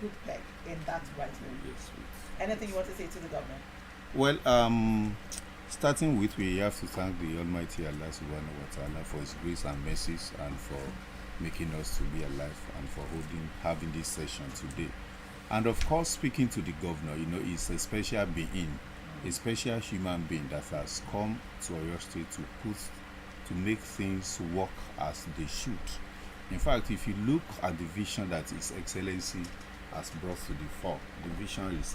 good peg in that right way. Yes. Anything you want to say to the government? Well, starting with, we have to thank the Almighty Allah Subhanahu wa Taala for His grace and mercies, and for making us to be alive, and for having this session today. And of course, speaking to the governor, he's a special being, a special human being that has come to Oyo State to make things work as they should. In fact, if you look at the vision that His Excellency has brought to the fore, the vision is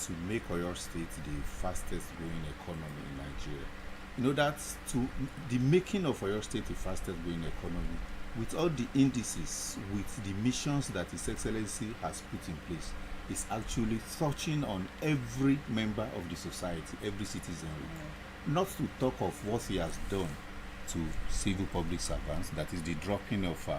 to make Oyo State the fastest growing economy in Nigeria. That to the making of Oyo State the fastest growing economy, with all the indices, with the missions that His Excellency has put in place, is actually touching on every member of the society, every citizen. Not to talk of what he has done to civil public servants, that is the dropping of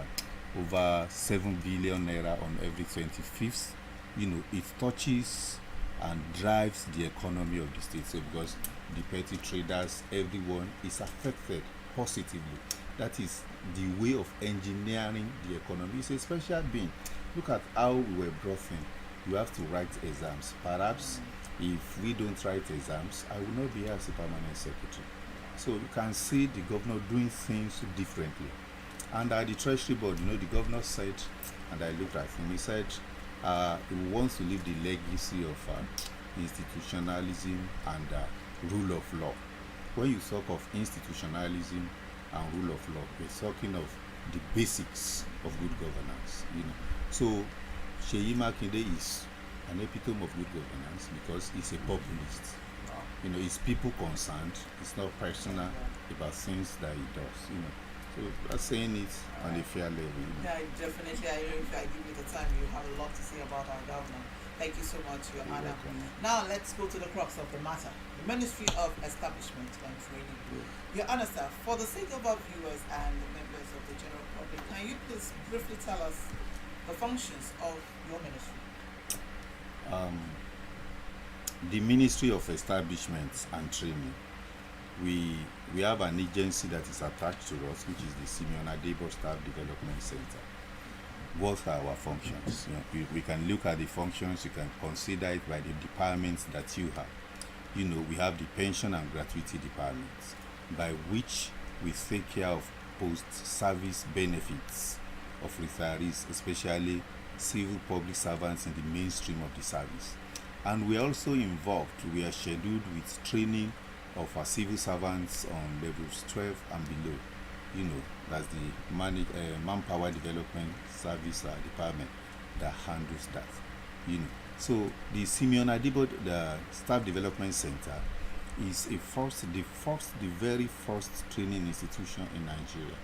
over 7 billion naira on every 25th. It touches and drives the economy of the state. So because the petty traders, everyone is affected positively. That is the way of engineering the economy. It's a special being. Look at how we were brought in. You have to write exams. Perhaps if we don't write exams, I will not be here as a permanent secretary. So you can see the governor doing things differently. And at the Treasury Board, the governor said, and I looked at him, he said he wants to leave the legacy of institutionalism and rule of law. When you talk of institutionalism and rule of law, we're talking of the basics of good governance. So Seyi Makinde is an epitome of good governance because he's a populist. It's people concerned. It's not personal about things that he does. So that's saying it on a fair level. Yeah, definitely. I know if I give you the time, you have a lot to say about our governor. Thank you so much, Your Honor. Now let's go to the crux of the matter. The Ministry of Establishment and Training. Your Honor, sir, for the sake of our viewers and the members of the general public, can you please briefly tell us the functions of your ministry? The Ministry of Establishment and Training, we have an agency that is attached to us, which is the Simeon Adebo Staff Development Center. What are our functions? We can look at the functions. You can consider it by the departments that you have. We have the pension and gratuity department, by which we take care of post-service benefits of retirees, especially civil public servants in the mainstream of the service. And we are also involved, we are scheduled with training of our civil servants on levels 12 and below. That's the manpower development service department that handles that. So the Simeon Adebo, the Staff Development Center, is the very first training institution in Nigeria.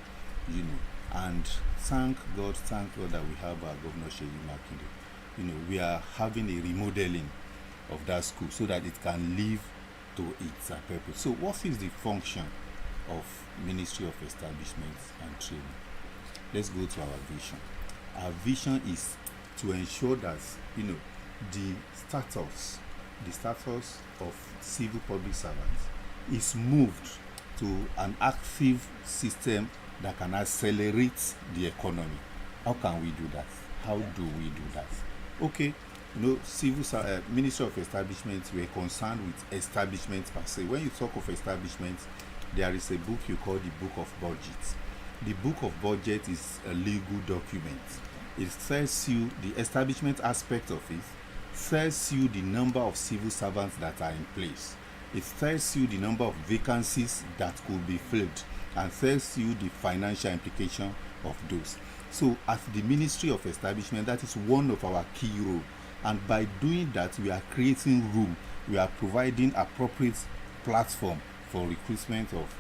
And thank God that we have our Governor Seyi Makinde. We are having a remodeling of that school so that it can live to its purpose. So what is the function of Ministry of Establishment and Training? Let's go to our vision. Our vision is to ensure that the status of civil public servants is moved to an active system that can accelerate the economy. How can we do that? How do we do that? Okay, Ministry of Establishment, we are concerned with establishment per se. When you talk of establishment, there is a book you call the Book of Budget. The Book of Budget is a legal document. It tells you the establishment aspect of it, tells you the number of civil servants that are in place. It tells you the number of vacancies that could be filled, and tells you the financial implication of those. So at the Ministry of Establishment, that is one of our key roles. And by doing that, we are creating room. We are providing appropriate platform for recruitment of,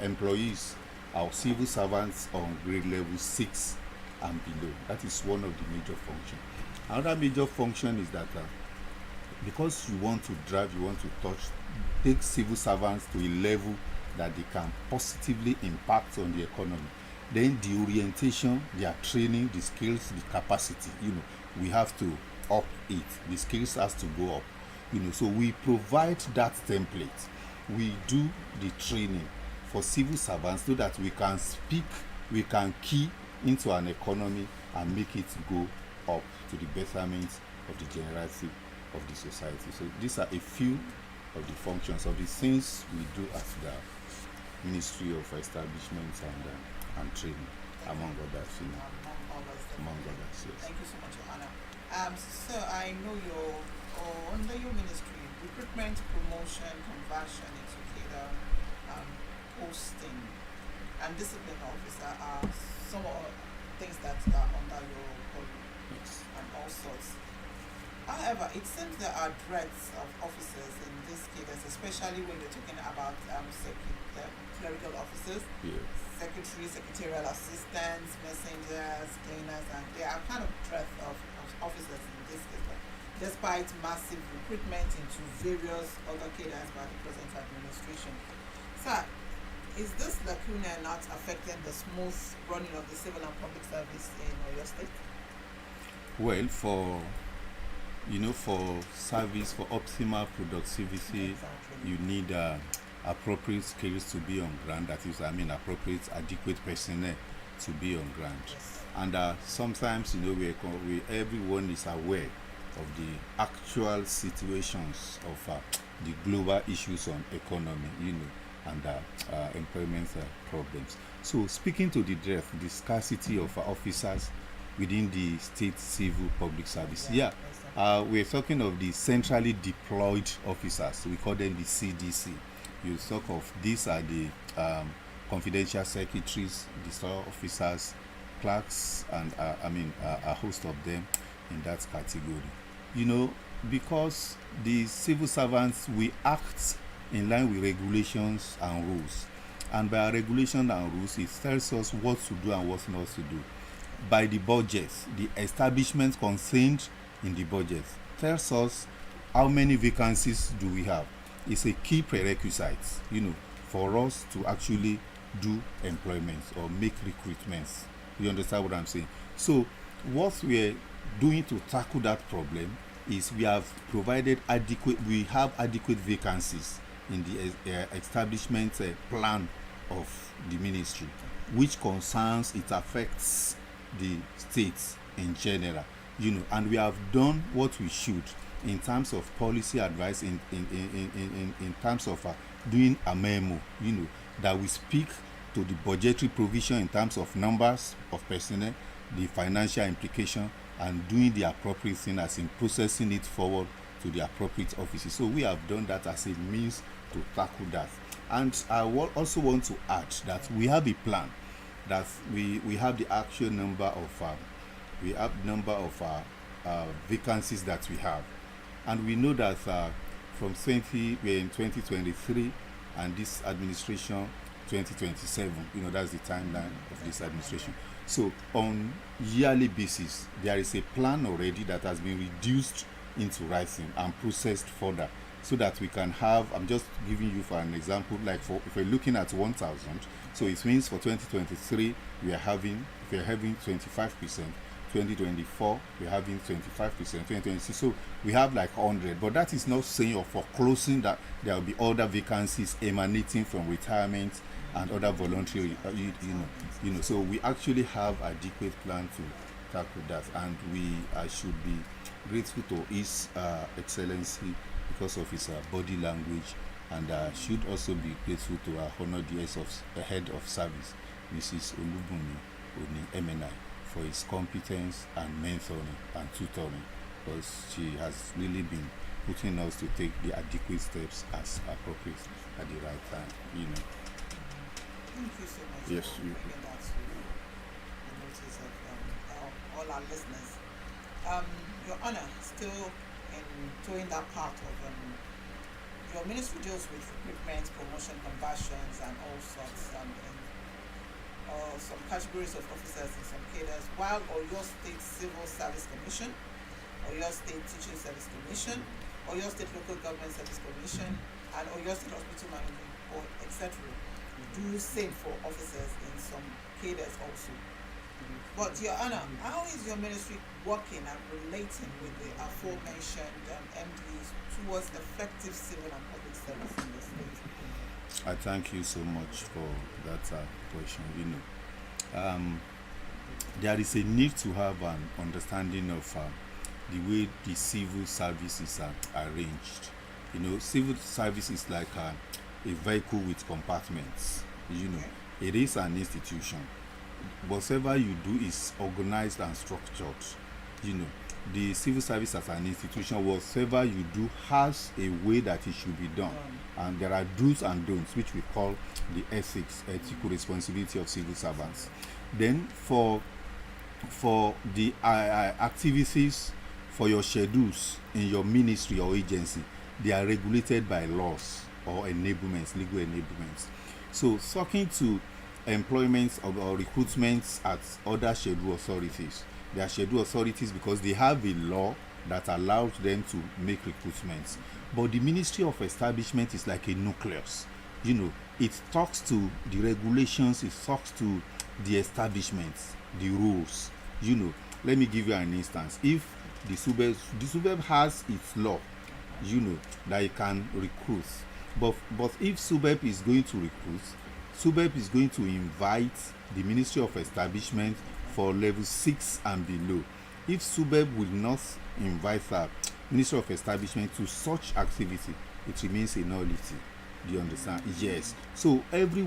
employees, our civil servants on grade level 6 and below. That is one of the major functions. Another major function is that because you want to drive, you want to take civil servants to a level that they can positively impact on the economy. Then the orientation, their training, the skills, the capacity, we have to up it. The skills has to go up. So we provide that template. We do the training for civil servants so that we can speak, we can key into an economy and make it go up to the betterment of the generality of the society. So these are a few of the functions of the things we do at the Ministry of Establishments and Training, among others. Among others, yes. Thank you so much, Your Honor. So I know under your ministry, recruitment, promotion, conversion, educator, posting, and discipline officer are some of the things that are under your purview. Yes. And all sorts. However, it seems there are dreads of officers in this case, especially when you're talking about clerical officers, Yeah. secretaries, secretarial assistants, messengers, cleaners, and there are kind of dreads of officers in this case, despite massive recruitment into various other cadres by the present administration. Sir, is this lacuna not affecting the smooth running of the civil and public service in Oyo State? Well, for service, for optimal productivity, Exactly. you need appropriate skills to be on ground. That is, appropriate, adequate personnel to be on ground. Yes. And sometimes, everyone is aware of the actual situations of the global issues on economy, and employment problems. So, speaking to the depth, the scarcity of officers within the state civil public service. We're talking of the centrally deployed officers. We call them the CDC. You talk of these are the confidential secretaries, the store officers, clerks, and a host of them in that category. Because the civil servants, we act in line with regulations and rules. And by our regulation and rules, it tells us what to do and what not to do. By the budget, the establishment contained in the budget tells us how many vacancies do we have. It's a key prerequisite, for us to actually do employment or make recruitments. You understand what I'm saying? So what we're doing to tackle that problem is we have adequate vacancies in the establishment plan of the ministry, which it affects the states in general, and we have done what we should in terms of policy advice, in terms of doing a memo, that we speak to the budgetary provision in terms of numbers of personnel, the financial implication, and doing the appropriate thing as in processing it forward to the appropriate offices. So we have done that as a means to tackle that. And I also want to add that we have a plan, that we have the actual number of vacancies that we have, and we know that we're in 2023, and this administration 2027. That's the timeline of this administration. So on yearly basis, there is a plan already that has been reduced into writing and processed further, so that we can have. I'm just giving you for an example, like if we're looking at 1,000, so it means for 2023 we are having 25%. 2024 we're having 25%. 2026, so we have like 100. But that is not saying or foreclosing that there will be other vacancies emanating from retirement and other voluntary. So we actually have adequate plan to tackle that, and I should be grateful to His Excellency because of his body language, and should also be grateful to our honored head of service, Mrs. Olubunmi Oni MNI, for his competence and mentoring and tutoring, because she has really been putting us to take the adequate steps as appropriate at the right time. Thank you so much Yes, for bringing that to the notice of all our listeners. Your Honor, still in doing that part of your ministry deals with recruitment, promotion, conversions, and all sorts, some categories of officers in some cadres, while Oyo State Civil Service Commission, Oyo State Teaching Service Commission, Oyo State Local Government Service Commission, and Oyo State Hospital Management Board, etc. do the same for officers in some cadres also. But Your Honor, how is your ministry working and relating with the aforementioned MDs towards effective civil and public service in the state? I thank you so much for that question. there is a need to have an understanding of the way the civil service is arranged. You know, civil service is like a vehicle with compartments. You know, it is an institution. Whatever you do is organized and structured. You know, the civil service as an institution, whatever you do has a way that it should be done. And there are do's and don'ts, which we call the ethical responsibility of civil servants. Then for the activities, for your schedules in your ministry or agency, they are regulated by laws or enablements, legal enablements. So talking to employments or recruitments at other schedule authorities, they are schedule authorities because they have a law that allows them to make recruitments. But the Ministry of Establishment is like a nucleus. You know, it talks to the regulations, it talks to the establishments, the rules. You know, let me give you an instance. If the SUBEB has its law, you know, that it can recruit. But if SUBEB is going to recruit, SUBEB is going to invite the Ministry of Establishment for level 6 and below. If SUBEB will not invite the Ministry of Establishment to such activity, it remains a nullity. Do you understand? Yes. So every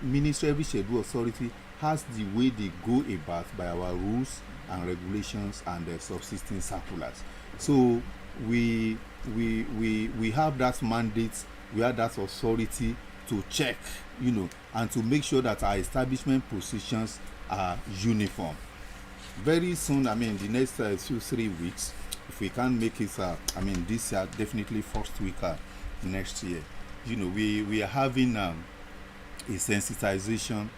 ministry, every schedule authority has the way they go about by our rules and regulations and the subsisting circulars. So we have that mandate, we have that authority to check, you know, and to make sure that our establishment positions are uniform. Very soon, I mean, the next 2-3 weeks, if we can't make it, this year, definitely first week next year, you know, we are having a sensitization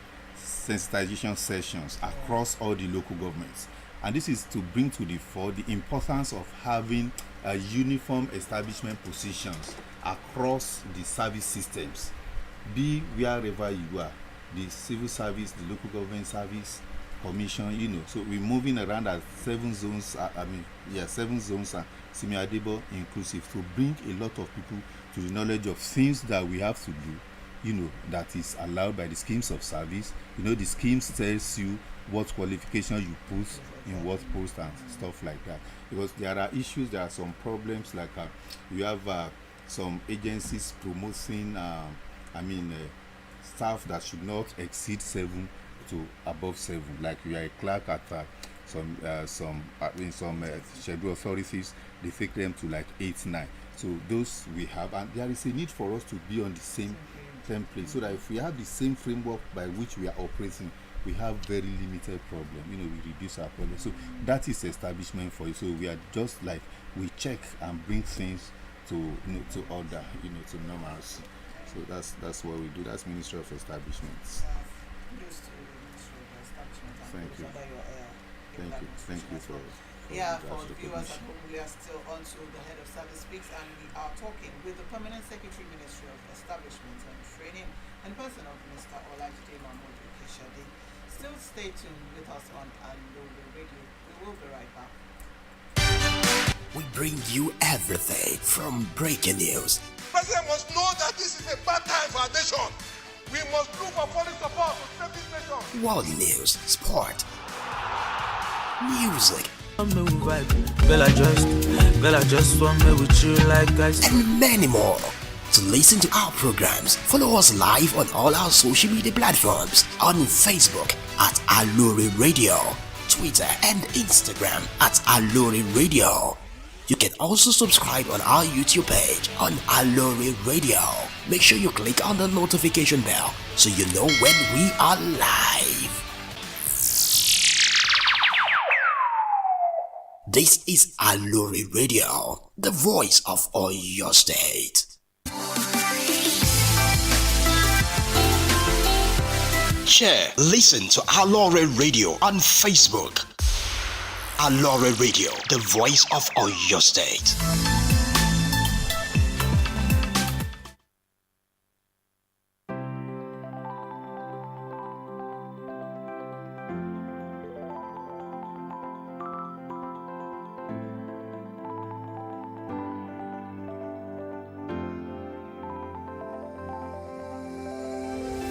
sessions across all the local governments, and this is to bring to the fore the importance of having uniform establishment positions across the service systems, be wherever you are, the civil service, the local government service, commission, you know. So we're moving around at 7 zones, 7 zones, semi-adable inclusive, to bring a lot of people to the knowledge of things that we have to do, you know, that is allowed by the schemes of service. You know, the schemes tells you what qualification you put in what post and stuff like that. Because there are issues, there are some problems, like you have some agencies promoting, staff that should not exceed 7 to above 7. Like you are a clerk at some schedule authorities, they take them to like 8-9. So those we have, and there is a need for us to be on the same template, so that if we have the same framework by which we are operating, we have very limited problem. You know, we reduce our problem. So that is establishment for you. So we are just like, we check and bring things to, you know, to order, you know, to normalcy. So that's what we do. That's Ministry of Establishments. Thank you. Thank you for the viewers at home, we are still on to the head of Service Speaks, and we are talking with the Permanent Secretary, Ministry of Establishment and Training, and person of Mr. Olajide Mahmood Okeshade. Still stay tuned with us on Aloore Radio. We will be right back. We bring you everything from breaking news. President must know that this is a bad time for our nation. We must look for foreign support to save this nation. World news, sport, music, girl, I just want me with you like guys, and many more. To listen to our programs, follow us live on all our social media platforms, on Facebook at Aloore Radio, Twitter and Instagram at Aloore Radio. You can also subscribe on our YouTube page on Aloore Radio. Make sure you click on the notification bell so you know when we are live. This is Aloore Radio, the voice of Oyo State. Share, listen to Aloore Radio on Facebook. Aloore Radio, the voice of Oyo State.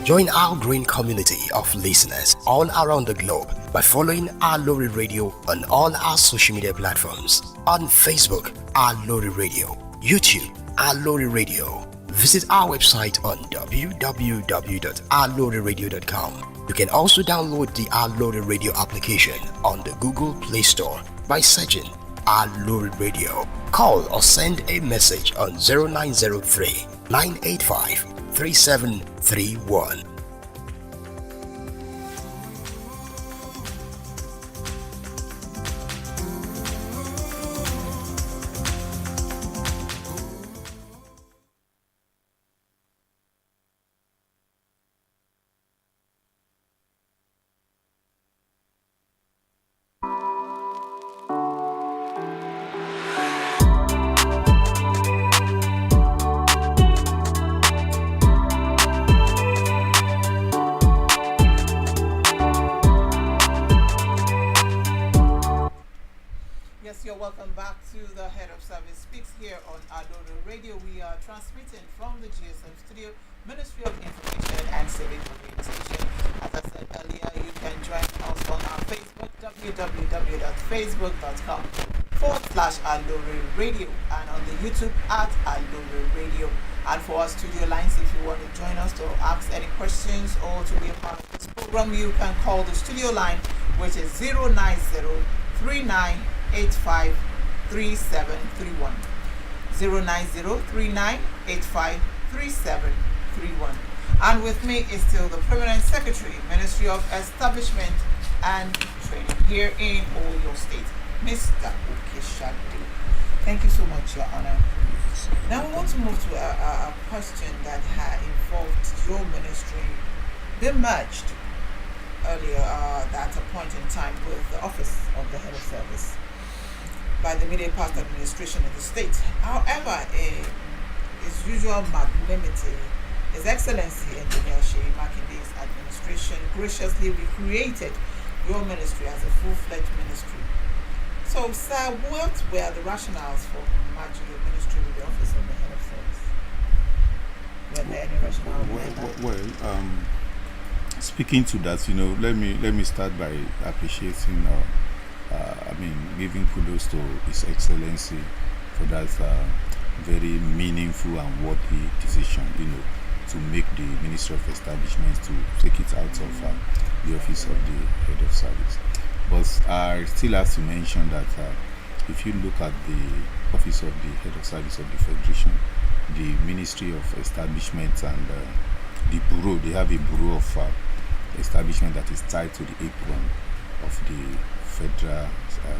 Join our growing community of listeners all around the globe by following Aloore Radio on all our social media platforms. On Facebook, Aloore Radio, YouTube, Aloore Radio. Visit our website on www.alooreradio.com. You can also download the Aloore Radio application on the Google Play Store by searching Aloore Radio. Call or send a message on 0903 985 3731. Yes, you're welcome back to the Head of Service Speaks here on Aloore Radio. We are transmitting from the GSM studio, Ministry of Information and Civic Orientation. As I said earlier, you can join us on our Facebook, www.facebook.com/Aloore Radio, and on the YouTube at Aloore Radio. And for our studio lines, if you want to join us to ask any questions or to be a part of this program, you can call the studio line, which is 09039853731. 09039853731. And with me is still the Permanent Secretary, Ministry of Establishment and Training here in Oyo State, Mr. Okeshade. Thank you so much, Your Honor. Now we want to move to a question that had involved your ministry being merged earlier at a point in time with the Office of the Head of Service by the immediate past administration of the state. However, in his usual magnanimity, His Excellency Engineer Sheyi Makinde's administration graciously recreated your ministry as a full-fledged ministry. So, sir, what were the rationales for merging your ministry with the Office of the Head of Service? Were there any rationale behind that? Well, speaking to that, let me start by appreciating, giving kudos to His Excellency for that very meaningful and worthy decision, to make the Ministry of Establishments to take it out of the Office of the Head of Service. But I still have to mention that if you look at the Office of the Head of Service of the Federation, the Ministry of Establishment and the Bureau, they have a Bureau of Establishment that is tied to the apron of the Federal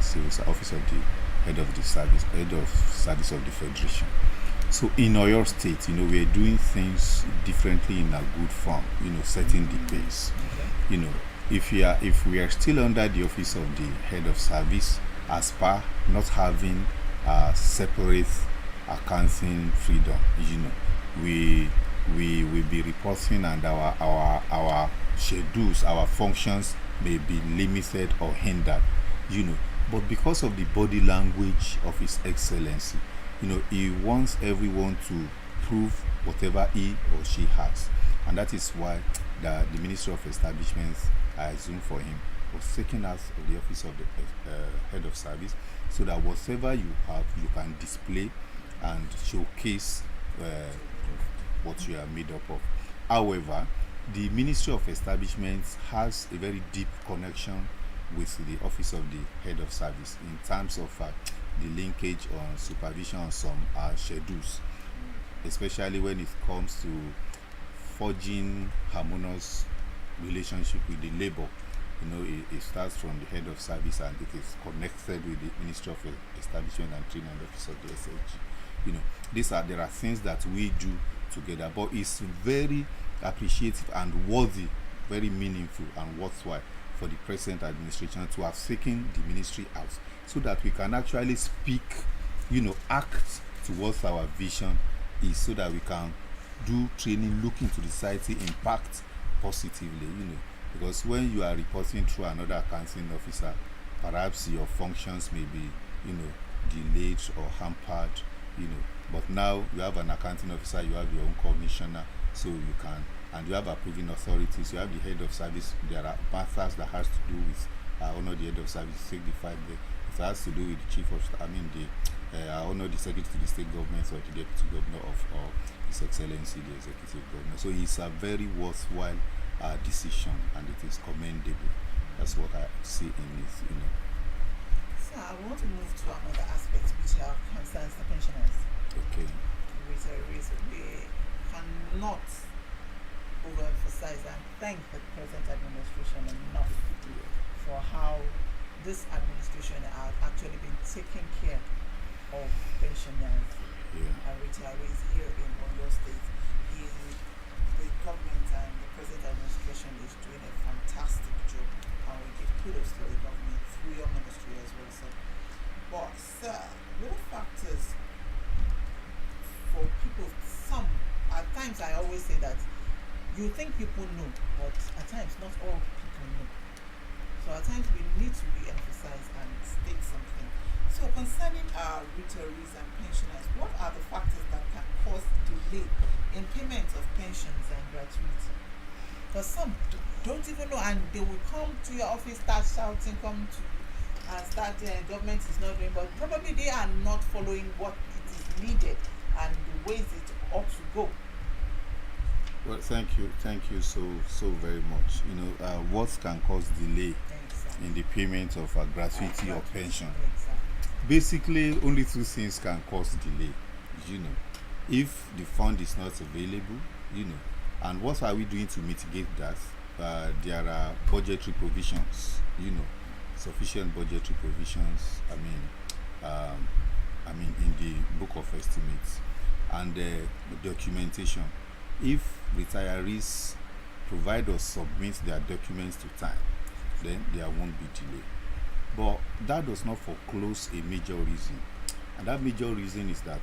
Civil Office of the Head of Service of the Federation. So in Oyo State, we are doing things differently in a good form, setting the pace. If we are still under the Office of the Head of Service, as per not having a separate accounting freedom, we will be reporting, and our schedules, our functions may be limited or hindered, But because of the body language of His Excellency, he wants everyone to prove whatever he or she has, and that is why the Ministry of Establishments, I assume for him, was taken out of the Office of the Head of Service, so that whatever you have, you can display and showcase what you are made up of. However, the Ministry of Establishments has a very deep connection with the Office of the Head of Service in terms of the linkage on supervision on some schedules, especially when it comes to forging harmonious relationship with the labor. It starts from the Head of Service and it is connected with the Ministry of Establishment and Training and Office of the SLG. There are things that we do together, but it's very appreciative and worthy, very meaningful and worthwhile for the present administration to have taken the ministry out, so that we can actually speak, act towards our vision, is so that we can do training, look into the society, impact positively, because when you are reporting through another accounting officer, perhaps your functions may be, delayed or hampered, but now you have an accounting officer, you have your own commissioner, so you can and you have approving authorities, you have the head of service. There are matters that has to do with honor the head of service, take the fight there. If it has to do with the chief of, honor the secretary to the state government or the deputy governor of, or His Excellency the executive governor. So it's a very worthwhile decision, and it is commendable. That's what I see in this, So I want to move to another aspect which concerns the pensioners. Okay. We cannot overemphasize and thank the present administration enough for how this administration has actually been taking care of pensioners and retirees here in Oyo State. The government and the present administration is doing a fantastic job, and we give kudos to the government through your ministry as well, sir. But sir, what factors for people, some at times I always say that you think people know, but at times not all people know. So at times we need to re-emphasize and state something. So concerning our retirees and pensioners, what are the factors that can cause delay in payment of pensions and gratuity? Because some don't even know, and they will come to your office, start shouting, come to and start government is not doing, but probably they are not following what it is needed and the ways it ought to go. Well, thank you so very much. What can cause delay in the payment of a gratuity or pension? Basically, only two things can cause delay. If the fund is not available, and what are we doing to mitigate that? There are budgetary provisions, sufficient budgetary provisions. In the book of estimates, and documentation. If retirees provide or submit their documents to time, then there won't be delay. But that does not foreclose a major reason, and that major reason is that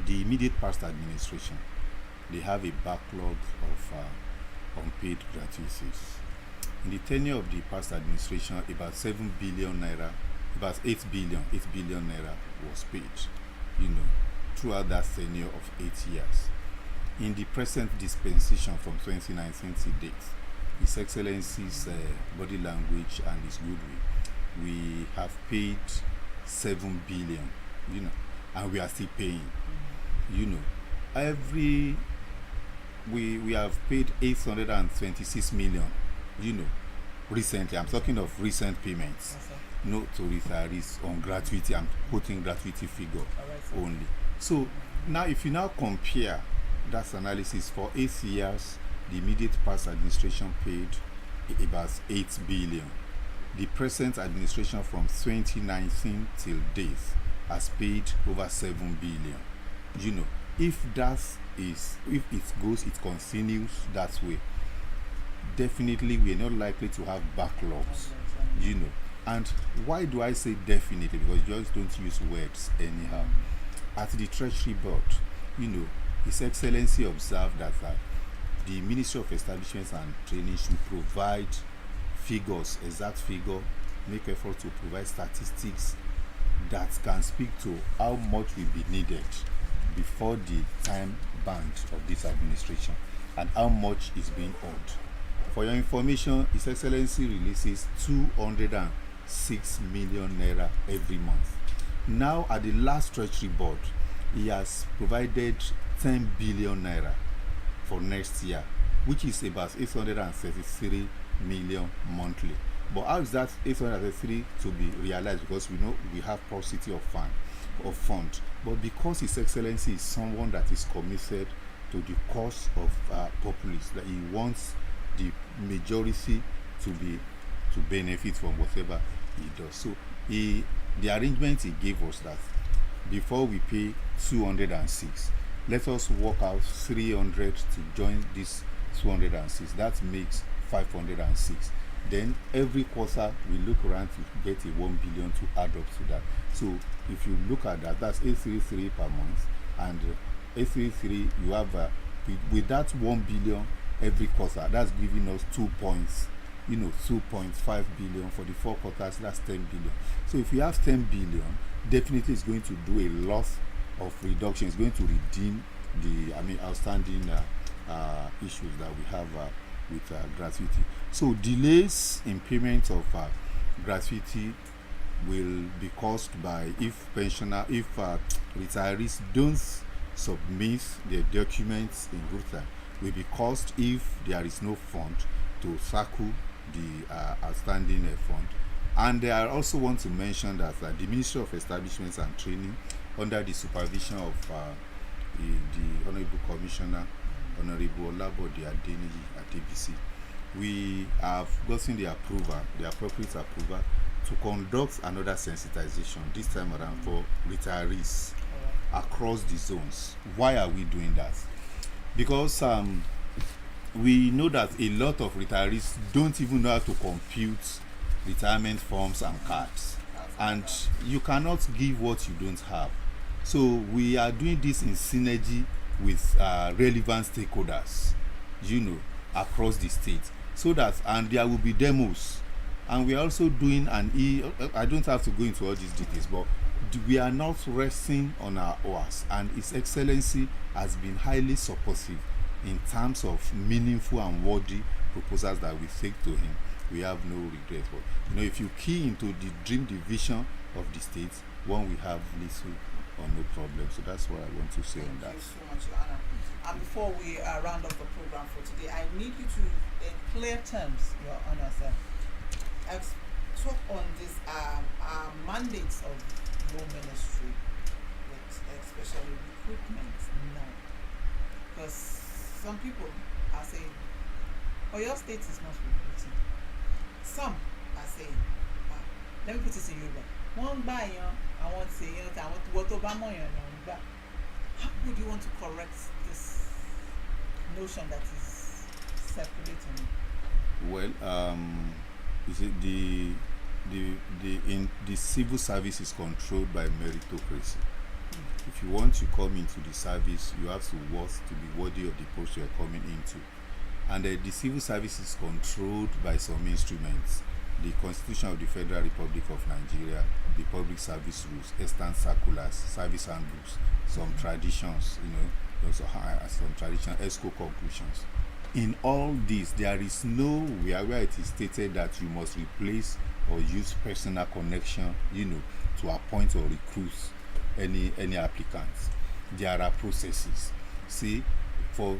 the immediate past administration, they have a backlog of unpaid gratuities. In the tenure of the past administration, about 7 billion naira, about 8 billion naira was paid, throughout that tenure of 8 years. In the present dispensation from 2019 to date, His Excellency's body language and his goodwill, we have paid 7 billion, and we are still paying. We have paid 826 million, recently. I'm talking of recent payments, not to retirees on gratuity. I'm putting gratuity figure only. So now, if you now compare that analysis for 8 years, the immediate past administration paid about 8 billion. The present administration from 2019 till date has paid over 7 billion. If it continues that way, definitely we are not likely to have backlogs. And why do I say definitely? Because you just don't use words anyhow. At the Treasury Board, His Excellency observed that the Ministry of Establishments and Training should provide figures, exact figure, make effort to provide statistics that can speak to how much will be needed before the time band of this administration and how much is being owed. For your information, His Excellency releases 206 million naira every month. Now, at the last Treasury Board, he has provided 10 billion naira for next year, which is about 833 million monthly. But how is that 833 to be realized? Because we know we have paucity of fund. But because His Excellency is someone that is committed to the cause of populace, that he wants the majority to benefit from whatever he does. So the arrangement he gave us that before we pay 206, let us work out 300 to join this 206. That makes 506. Then every quarter we look around to get a 1 billion to add up to that. So if you look at that, that's 833 per month, and 833 you have with that 1 billion every quarter, that's giving us 2.5 billion for the 4 quarters. That's 10 billion. So if you have 10 billion, definitely it's going to do a lot of reduction. It's going to redeem the outstanding issues that we have with gratuity. So delays in payment of gratuity will be caused by if retirees don't submit their documents in good time, will be caused if there is no fund to tackle the outstanding fund. And I also want to mention that the Ministry of Establishments and Training, under the supervision of the Honorable Commissioner, Honorable Olabode Adeniji at ABC, we have gotten the appropriate approval to conduct another sensitization this time around for retirees across the zones. Why are we doing that? Because we know that a lot of retirees don't even know how to compute retirement forms and cards, and you cannot give what you don't have. So we are doing this in synergy with relevant stakeholders, across the state, so that, and there will be demos, and we are also doing I don't have to go into all these details, but we are not resting on our oars, and His Excellency has been highly supportive in terms of meaningful and worthy proposals that we take to him. We have no regret. But if you key into the dream, the vision of the state, one will have little or no problem. So that's what I want to say on that. Thank you so much, Your Honor. And before we round off the program for today, I need you to, in clear terms, Your Honor, sir, talk on this mandates of your ministry, with especially recruitment now. Because some people are saying, your state is not recruiting. Some are saying, let me put this in Yoruba. One by I want to say, I want to go to Obama. How would you want to correct this notion that is circulating? Well, you see, the civil service is controlled by meritocracy. If you want to come into the service, you have to work to be worthy of the post you are coming into. And the civil service is controlled by some instruments: the Constitution of the Federal Republic of Nigeria, the Public Service Rules, Eastern Circulars, Service Handbooks, some traditions, also some traditional ESCO conclusions. In all this, there is nowhere where it is stated that you must replace or use personal connection, to appoint or recruit any applicants. There are processes. See, for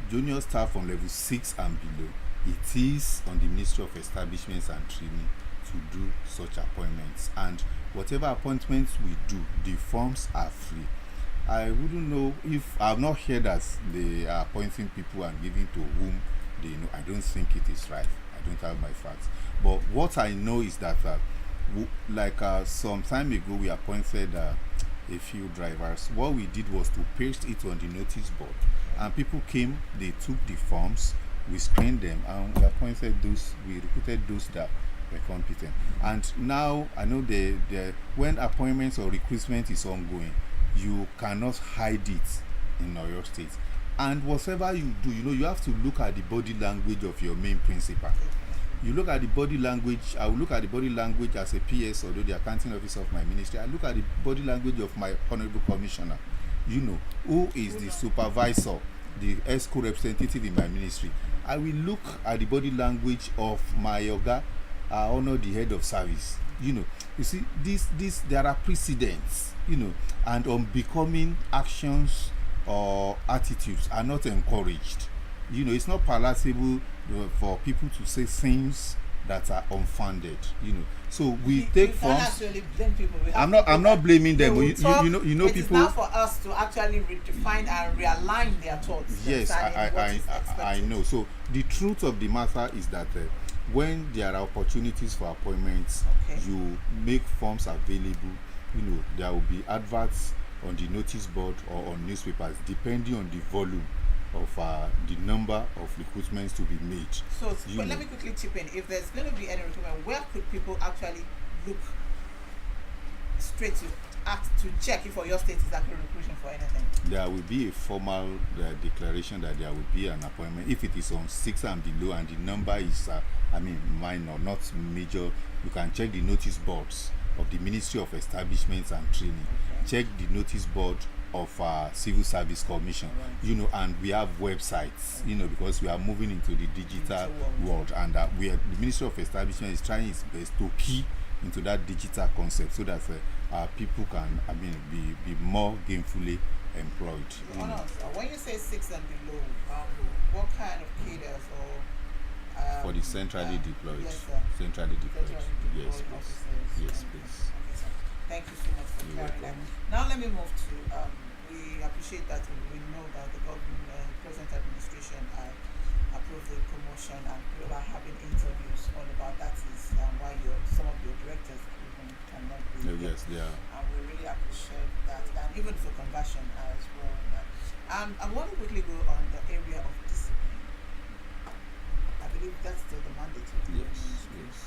junior staff from level 6 and below, it is on the Ministry of Establishments and Training to do such appointments. And whatever appointments we do, the forms are free. I wouldn't know if I've not heard that they are appointing people and giving to whom they know. I don't think it is right. I don't have my facts. But what I know is that, some time ago, we appointed a few drivers. What we did was to paste it on the notice board, and people came, they took the forms, we screened them, and we recruited those that were competent. And now I know when appointments or recruitment is ongoing, you cannot hide it in your state. And whatever you do, you have to look at the body language of your main principal. You look at the body language. I will look at the body language as a PS, although the accounting officer of my ministry. I look at the body language of my honorable commissioner. Who is the supervisor, the ESCO representative in my ministry. I will look at the body language of my Oga, honor the head of service. You see, there are precedents, and unbecoming actions or attitudes are not encouraged. It's not palatable for people to say things that are unfounded. So we take forms. I'm not blaming them. But people. It's now for us to actually redefine and realign their thoughts. Yes, I know. So the truth of the matter is that when there are opportunities for appointments, you make forms available. There will be adverts on the notice board or on newspapers, depending on the volume of the number of recruitments to be made. So, but let me quickly chip in. If there's going to be any recruitment, where could people actually look straight to check if your state is actually recruiting for anything? There will be a formal declaration that there will be an appointment. If it is on 6 and below and the number is, minor, not major, you can check the notice boards of the Ministry of Establishments and Training. Check the notice board of Civil Service Commission, you know, and we have websites, you know, because we are moving into the digital world, and the Ministry of Establishment is trying its best to key into that digital concept so that people can, be more gainfully employed. When you say 6 and below, what kind of cadres or for the centrally deployed? Yes, sir. Centrally deployed. Yes, please. Officers. Yes, please. Okay, sir. Thank you so much for You're clarifying that. welcome. Now let me move to, we appreciate that we know that the government, present administration approved the promotion, and people are having interviews all about that is why some of your directors even cannot be here. Yes, they are. And we really appreciate that, and even for conversion as well. I want to quickly go on the area of discipline. I believe that's still the mandate. Yes, yes.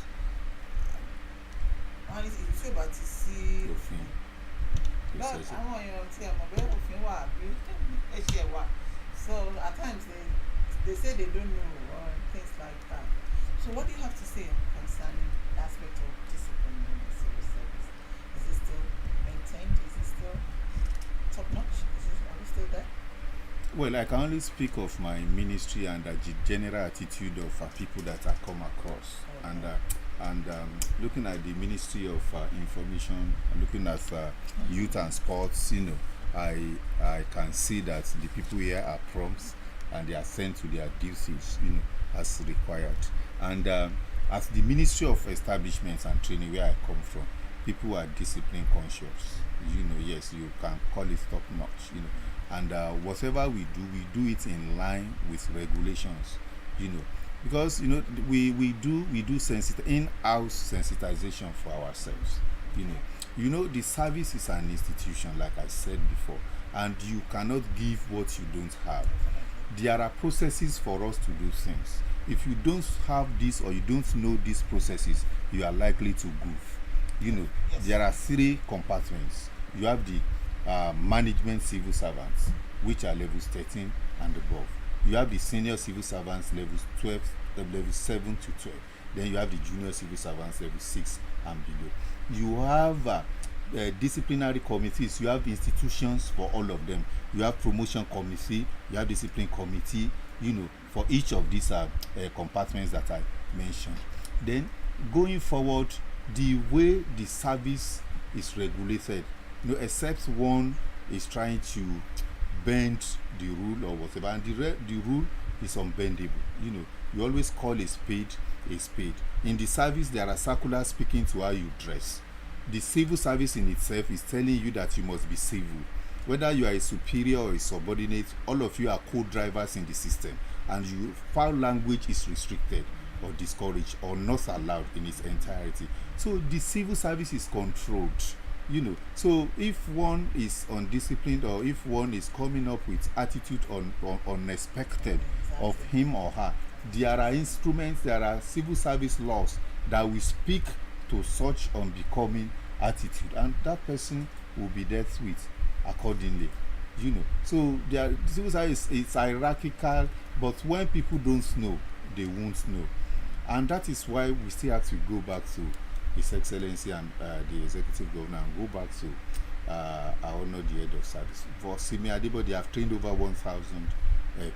Wọ́n ní ìfẹ́ bá ti sí Òfin. but Precisely. àwọn èèyàn tí a mọ̀ bẹ́ẹ̀ òfin wà àbí ẹ̀ṣẹ̀ wà, so at times they say they don't know or things like that. So what do you have to say concerning the aspect of discipline in the civil service? Is it still maintained? Is it still top notch? Are we still there? Well, I can only speak of my ministry and the general attitude of people that I come across. Okay. And looking at the Ministry of Information, looking at youth and sports, you know, I can see that the people here are prompt and they are sent to their duties, you know, as required. And as the Ministry of Establishments and Training, where I come from, people are discipline conscious. You know, yes, you can call it top notch, you know. And whatever we do it in line with regulations, you know, because you know we do in-house sensitization for ourselves. You know the service is an institution, like I said before, and you cannot give what you don't have. There are processes for us to do things. If you don't have this or you don't know these processes, you are likely to goof. You know, Yes. there are 3 compartments. You have the management civil servants, which are levels 13 and above. You have the senior civil servants, levels 7 to 12. Then you have the junior civil servants, level 6 and below. You have disciplinary committees. You have institutions for all of them. You have promotion committee. You have discipline committee. You know, for each of these compartments that I mentioned. Then going forward, the way the service is regulated, you know, except one is trying to bend the rule or whatever, and the rule is unbendable. You know, you always call a spade a spade. In the service, there are circulars speaking to how you dress. The civil service in itself is telling you that you must be civil. Whether you are a superior or a subordinate, all of you are co-drivers in the system, and foul language is restricted or discouraged or not allowed in its entirety. So the civil service is controlled. You know, so if one is undisciplined or if one is coming up with attitude unexpected of him or her, there are instruments, there are civil service laws that will speak to such unbecoming attitude, and that person will be dealt with accordingly. You know, so the civil service is hierarchical, but when people don't know, they won't know, and that is why we still have to go back to His Excellency and the Executive Governor and go back to I honor the head of service. For Simi Adebo, they have trained over 1,000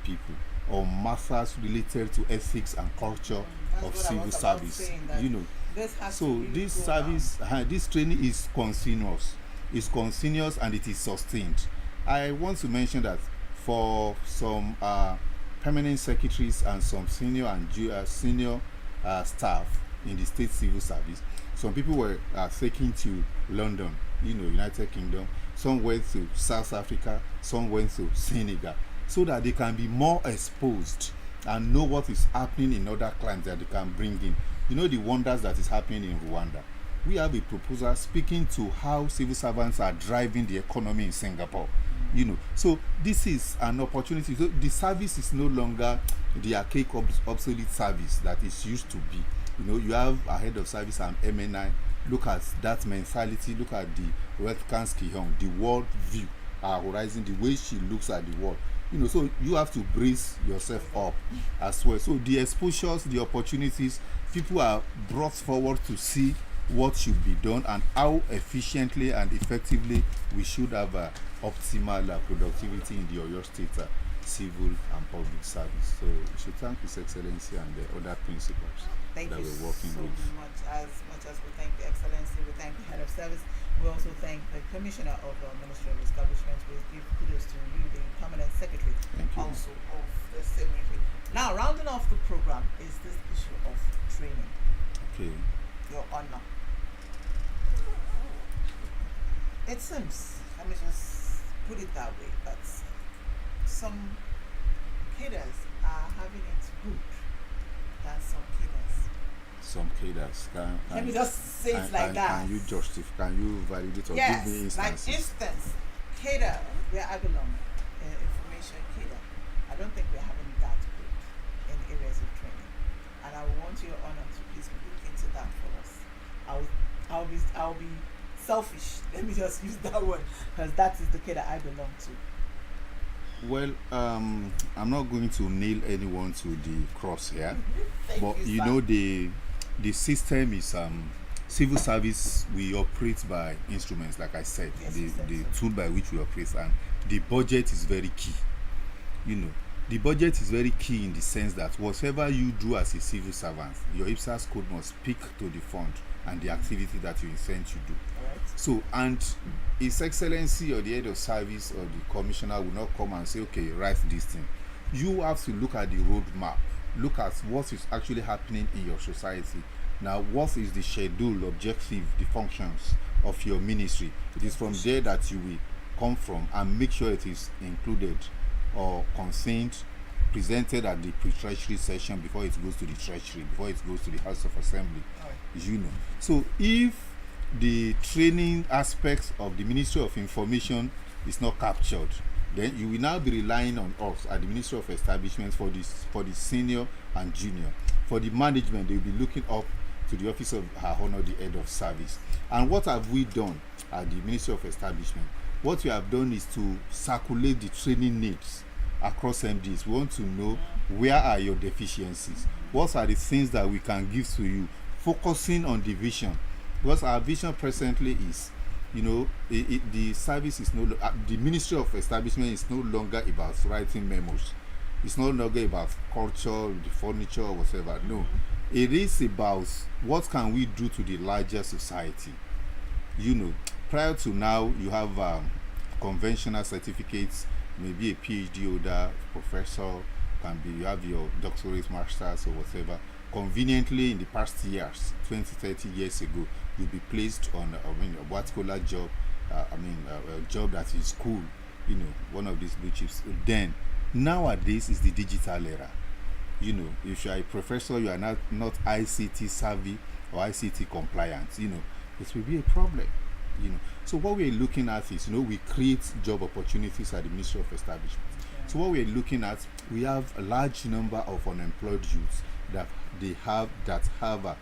people on matters related to ethics and culture of civil service. You know, so this service, this training is continuous. It's continuous and it is sustained. I want to mention that for some permanent secretaries and some senior and senior staff in the state civil service, some people were taken to London, you know, United Kingdom. Some went to South Africa, some went to Senegal, so that they can be more exposed and know what is happening in other climes that they can bring in. You know, the wonders that is happening in Rwanda. We have a proposal speaking to how civil servants are driving the economy in Singapore. You know, so this is an opportunity. So the service is no longer the archaic, obsolete service that it used to be. You know, you have a head of service and MNI. Look at that mentality. Look at the Ruth Ki-hong, the world view, horizon, the way she looks at the world. You know, so you have to brace yourself up as well. So the exposures, the opportunities, people are brought forward to see what should be done and how efficiently and effectively we should have optimal productivity in the Oyo State civil and public service. So we should thank His Excellency and the other principals Thank that you we're working so with. much. As much as we thank the Excellency, we thank the Head of Service, we also thank the Commissioner of the Ministry of Establishment. We give kudos to you, the Permanent Secretary, Thank you. also of the same ministry. Now, rounding off the program is this issue of training. Okay. Your Honor. It seems, let me just put it that way, that some cadres are having it good than some cadres. Some cadres Let me just say it like that. Can you justify? Can you validate or Yes, give me instances? like instance, cadre where I belong, information cadre. I don't think we're having that good in areas of training, and I want Your Honor to please look into that for us. I'll be selfish. Let me just use that word because that is the cadre I belong to. Well, I'm not going to nail anyone to the cross here, but you sir. know the system is civil service. We operate by instruments, like I said, Yes, the you said the so. tool by which we operate, and the budget is very key. You know, the budget is very key in the sense that whatever you do as a civil servant, your IPSAS code must speak to the fund and the activity that you intend to do. Alright. So, and His Excellency or the Head of Service or the Commissioner will not come and say, okay, write this thing. You have to look at the roadmap, look at what is actually happening in your society. Now, what is the schedule, objective, the functions of your ministry? It is from there that you will come from and make sure it is included or contained, presented at the pre-treasury session before it goes to the treasury, before it goes to the House of Assembly. You know, so if the training aspects of the Ministry of Information is not captured, then you will now be relying on us at the Ministry of Establishment for the senior and junior. For the management, they will be looking up to the office of Her Honor, the Head of Service. And what have we done at the Ministry of Establishment? What we have done is to circulate the training needs across MDs. We want to know where are your deficiencies, what are the things that we can give to you, focusing on the vision, because our vision presently is, you know, the service is the Ministry of Establishment is no longer about writing memos. It's no longer about culture, the furniture, or whatever. No, it is about what can we do to the larger society. You know, prior to now, you have conventional certificates, maybe a PhD holder, professor, you have your doctorate, masters, or whatever. Conveniently, in the past years, 20, 30 years ago, you'll be placed on a particular job, a job that is cool, you know, one of these blue chips. Then, nowadays is the digital era. You know, if you are a professor, you are not ICT savvy or ICT compliant, you know, it will be a problem, you know. So what we're looking at is, you know, we create job opportunities at the Ministry of Establishment. So what we're looking at, we have a large number of unemployed youths that have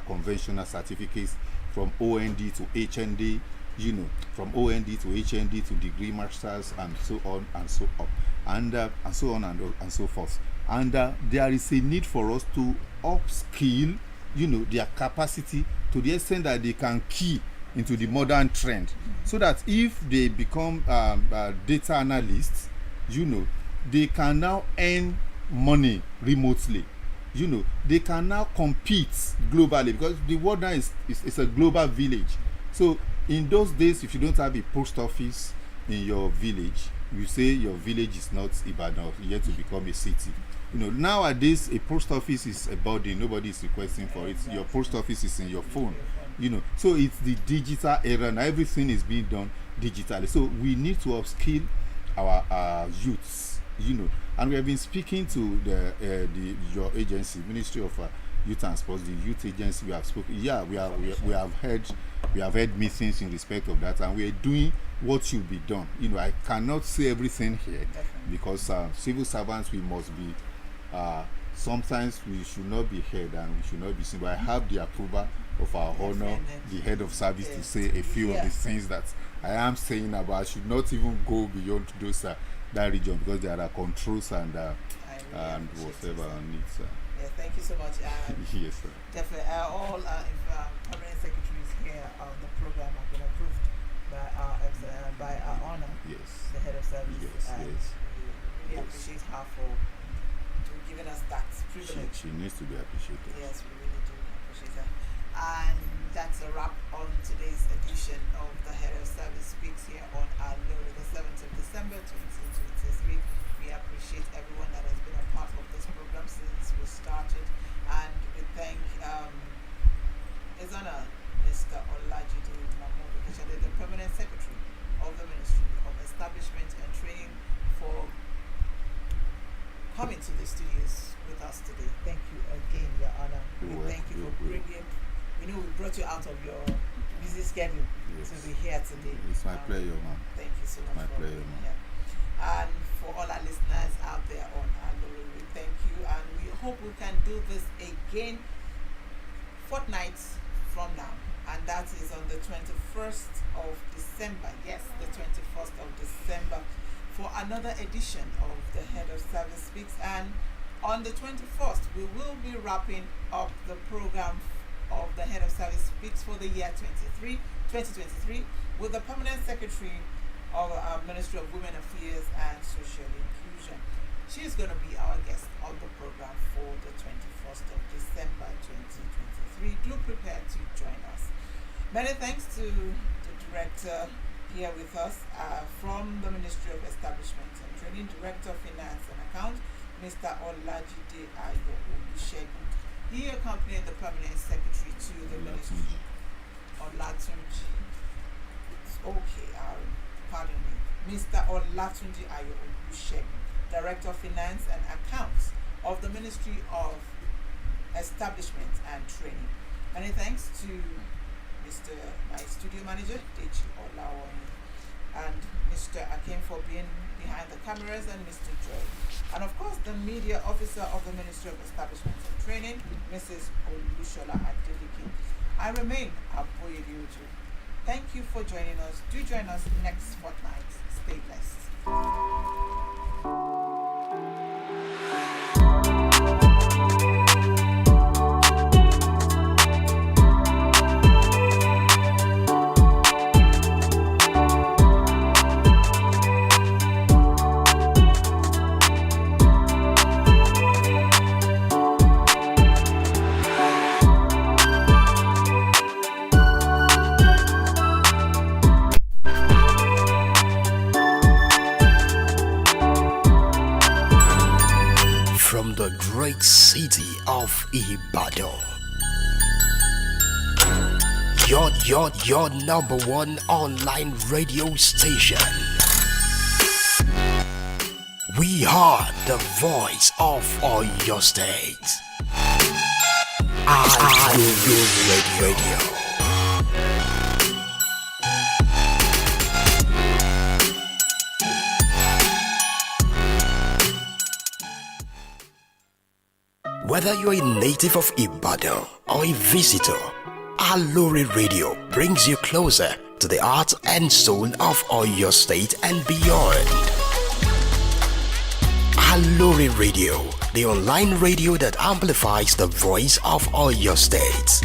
conventional certificates from OND to HND, you know, from OND to HND to degree masters and so on and so up, and so on and so forth. And there is a need for us to upskill, you know, their capacity to the extent that they can key into the modern trend, so that if they become data analysts, you know, they can now earn money remotely. You know, they can now compete globally, because the world now is a global village. So in those days, if you don't have a post office in your village, you say your village is not Ibadan, yet to become a city. You know, nowadays a post office is a body, nobody is requesting for it. Your post office is in your phone. You know, so it's the digital era and everything is being done digitally. So we need to upskill our youths, you know. And we have been speaking to your agency, Ministry of Youth and Sports, the youth agency. We have spoken. Yeah, we have had meetings in respect of that, and we are doing what should be done. You know, I cannot say everything here because civil servants, we must be. Sometimes we should not be heard and we should not be seen. But I have the approval of Our Honor, the Head of Service, to say a few of the things that I am saying about. I should not even go beyond those that region, because there are controls and whatever on it. Yeah, thank you so much. Yes, sir. Definitely, all permanent secretaries here on the program have been approved by our honor, Yes. the head of service. Yes, and yes. we really Yes. appreciate her for giving us that privilege. She needs to be appreciated. Yes, we really do appreciate that. And that's a wrap on today's edition of the Head of Service Speaks here on Aloore, the 7th of December 2023. We appreciate everyone that has been a part of this program since we started, and we thank His Honor Mr. Olajide Mahmood Okechade, the Permanent Secretary of the Ministry of Establishment and Training, for coming to the studios with us today. Thank you again, Your Honor. We thank you for bringing. We know we brought you out of your busy schedule to be here today. It's my pleasure, ma'am. Thank you so much My for pleasure, being ma'am. here. And for all our listeners out there on Aloore, we thank you, and we hope we can do this again fortnights from now, and that is on the 21st of December. Yes, the 21st of December, for another edition of the Head of Service Speaks. And on the 21st, we will be wrapping up the program of the Head of Service Speaks for the year 2023 with the Permanent Secretary of our Ministry of Women Affairs and Social Inclusion. She is going to be our guest on the program for the 21st of December 2023. Do prepare to join us. Many thanks to the director here with us from the Ministry of Establishment and Training, Director of Finance and Account, Mr. Olajide Ayo Olusegun. He accompanied the Permanent Secretary to the Ministry. Olatunji. Okay, pardon me. Mr. Olatunji Ayo Olusegun, Director of Finance and Accounts of the Ministry of Establishment and Training. Many thanks to my studio manager, Deji Olawoyin, and Mr. Akim for being behind the cameras, and Mr. Joy. And of course, the media officer of the Ministry of Establishment and Training, Mrs. Olushola Adeleke. I remain Aboyedioju. Thank you for joining us. Do join us next fortnight. Stay blessed. From the great city of Ibadan, your number one online radio station. We are the voice of all your states. Aloore Radio. Whether you're a native of Ibadan or a visitor, Aloore Radio brings you closer to the heart and soul of Oyo State and beyond. Aloore Radio, the online radio that amplifies the voice of Oyo State.